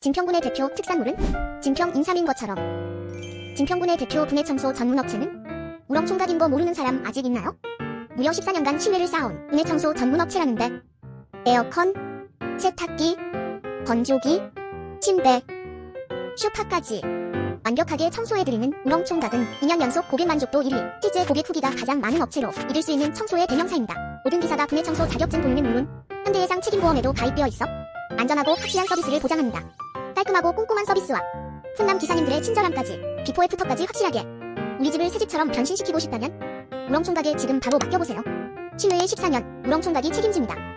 진평군의 대표 특산물은 진평 인삼인 것처럼 진평군의 대표 분해청소 전문업체는 우렁총각인 거 모르는 사람 아직 있나요? 무려 14년간 신뢰를 쌓아온 분해청소 전문업체라는데 에어컨, 세탁기, 건조기, 침대, 쇼파까지 완벽하게 청소해드리는 우렁총각은 2년 연속 고객 만족도 1위, 실제 고객 후기가 가장 많은 업체로 믿을 수 있는 청소의 대명사입니다. 모든 기사가 분해청소 자격증 본인은 물론 현대해상 책임보험에도 가입되어 있어 안전하고 확실한 서비스를 보장합니다. 깔끔하고 꼼꼼한 서비스와 훈남 기사님들의 친절함까지 비포 애프터까지 확실하게 우리 집을 새집처럼 변신시키고 싶다면 우렁총각에 지금 바로 맡겨보세요. 신뢰의 14년 우렁총각이 책임집니다.